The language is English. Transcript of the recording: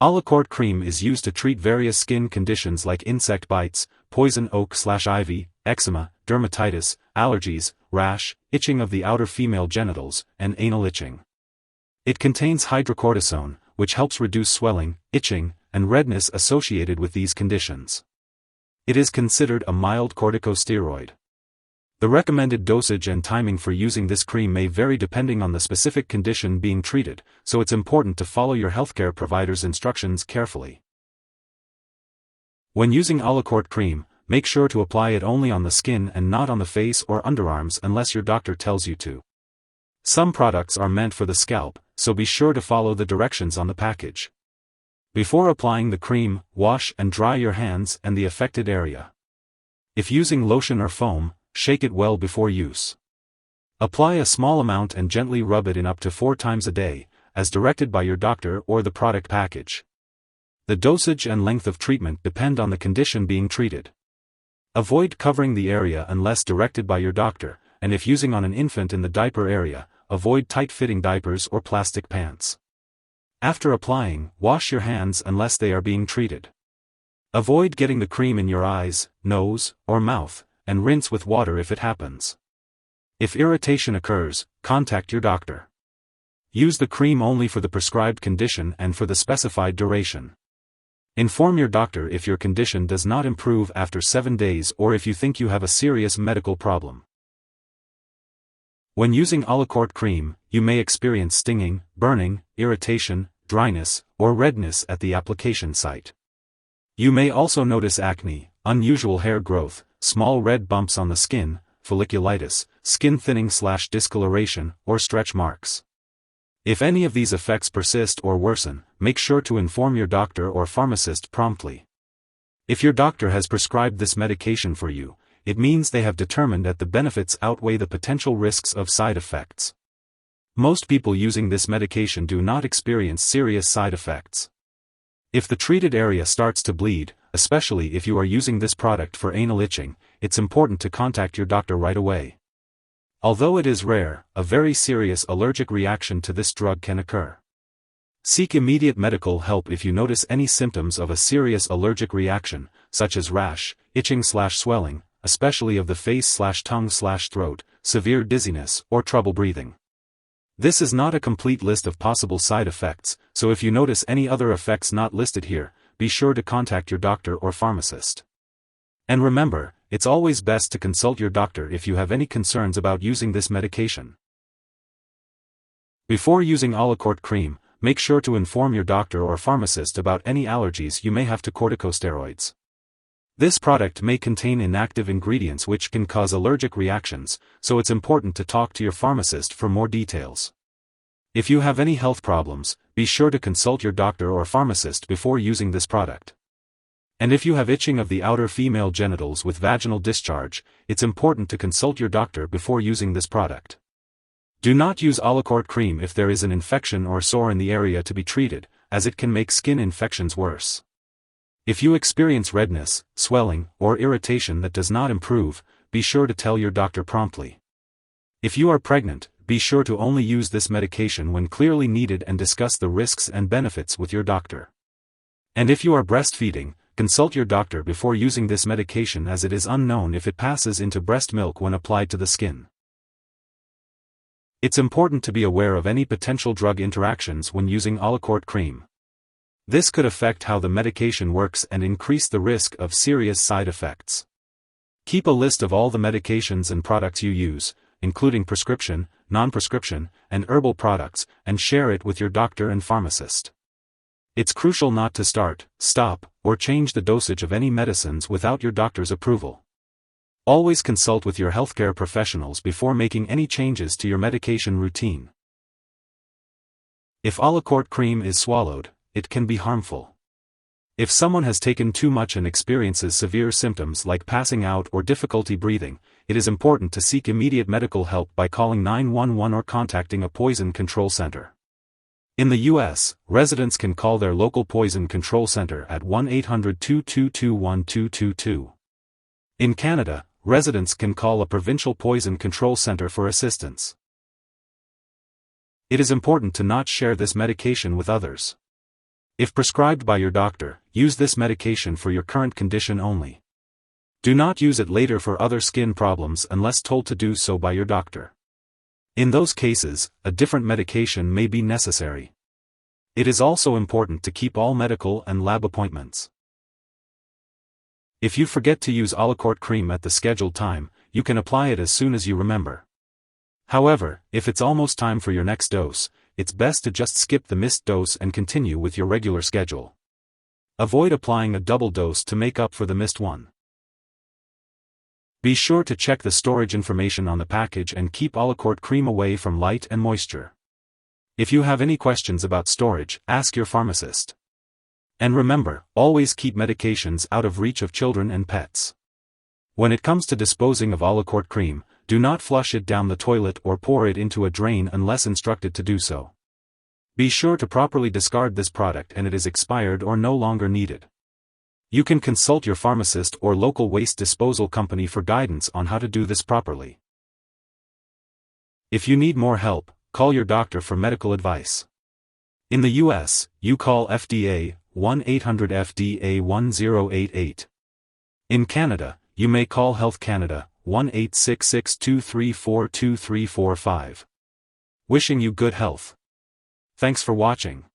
Ala-Cort Cream is used to treat various skin conditions like insect bites, poison oak/ivy, eczema, dermatitis, allergies, rash, itching of the outer female genitals, and anal itching. It contains hydrocortisone, which helps reduce swelling, itching, and redness associated with these conditions. It is considered a mild corticosteroid. The recommended dosage and timing for using this cream may vary depending on the specific condition being treated, so it's important to follow your healthcare provider's instructions carefully. When using Ala-Cort Cream, make sure to apply it only on the skin and not on the face or underarms unless your doctor tells you to. Some products are meant for the scalp, so be sure to follow the directions on the package. Before applying the cream, wash and dry your hands and the affected area. If using lotion or foam, shake it well before use. Apply a small amount and gently rub it in up to 4 times a day, as directed by your doctor or the product package. The dosage and length of treatment depend on the condition being treated. Avoid covering the area unless directed by your doctor, and if using on an infant in the diaper area, avoid tight-fitting diapers or plastic pants. After applying, wash your hands unless they are being treated. Avoid getting the cream in your eyes, nose, or mouth, and rinse with water if it happens. If irritation occurs, contact your doctor. Use the cream only for the prescribed condition and for the specified duration. Inform your doctor if your condition does not improve after 7 days or if you think you have a serious medical problem. When using Ala-Cort Cream, you may experience stinging, burning, irritation, dryness, or redness at the application site. You may also notice acne, unusual hair growth, small red bumps on the skin, folliculitis, skin thinning/discoloration, or stretch marks. If any of these effects persist or worsen, make sure to inform your doctor or pharmacist promptly. If your doctor has prescribed this medication for you, it means they have determined that the benefits outweigh the potential risks of side effects. Most people using this medication do not experience serious side effects. If the treated area starts to bleed, especially if you are using this product for anal itching, it's important to contact your doctor right away. Although it is rare, a very serious allergic reaction to this drug can occur. Seek immediate medical help if you notice any symptoms of a serious allergic reaction, such as rash, itching/swelling, especially of the face/tongue/throat, severe dizziness, or trouble breathing. This is not a complete list of possible side effects, so if you notice any other effects not listed here, be sure to contact your doctor or pharmacist. And remember, it's always best to consult your doctor if you have any concerns about using this medication. Before using Ala-Cort Cream, make sure to inform your doctor or pharmacist about any allergies you may have to corticosteroids. This product may contain inactive ingredients which can cause allergic reactions, so it's important to talk to your pharmacist for more details. If you have any health problems, be sure to consult your doctor or pharmacist before using this product. And if you have itching of the outer female genitals with vaginal discharge, it's important to consult your doctor before using this product. Do not use Ala-Cort Cream if there is an infection or sore in the area to be treated, as it can make skin infections worse. If you experience redness, swelling, or irritation that does not improve, be sure to tell your doctor promptly. If you are pregnant, be sure to only use this medication when clearly needed and discuss the risks and benefits with your doctor. And if you are breastfeeding, consult your doctor before using this medication as it is unknown if it passes into breast milk when applied to the skin. It's important to be aware of any potential drug interactions when using Ala-Cort Cream. This could affect how the medication works and increase the risk of serious side effects. Keep a list of all the medications and products you use, including prescription, non-prescription, and herbal products, and share it with your doctor and pharmacist. It's crucial not to start, stop, or change the dosage of any medicines without your doctor's approval. Always consult with your healthcare professionals before making any changes to your medication routine. If Ala-Cort Cream is swallowed, it can be harmful. If someone has taken too much and experiences severe symptoms like passing out or difficulty breathing, it is important to seek immediate medical help by calling 911 or contacting a poison control center. In the U.S., residents can call their local poison control center at 1-800-222-1222. In Canada, residents can call a provincial poison control center for assistance. It is important to not share this medication with others. If prescribed by your doctor, use this medication for your current condition only. Do not use it later for other skin problems unless told to do so by your doctor. In those cases, a different medication may be necessary. It is also important to keep all medical and lab appointments. If you forget to use Ala-Cort Cream at the scheduled time, you can apply it as soon as you remember. However, if it's almost time for your next dose, it's best to just skip the missed dose and continue with your regular schedule. Avoid applying a double dose to make up for the missed one. Be sure to check the storage information on the package and keep Ala-Cort Cream away from light and moisture. If you have any questions about storage, ask your pharmacist. And remember, always keep medications out of reach of children and pets. When it comes to disposing of Ala-Cort Cream, do not flush it down the toilet or pour it into a drain unless instructed to do so. Be sure to properly discard this product and it is expired or no longer needed. You can consult your pharmacist or local waste disposal company for guidance on how to do this properly. If you need more help, call your doctor for medical advice. In the US, you call FDA 1-800-FDA-1088. In Canada, you may call Health Canada 1-866-234-2345. Wishing you good health. Thanks for watching.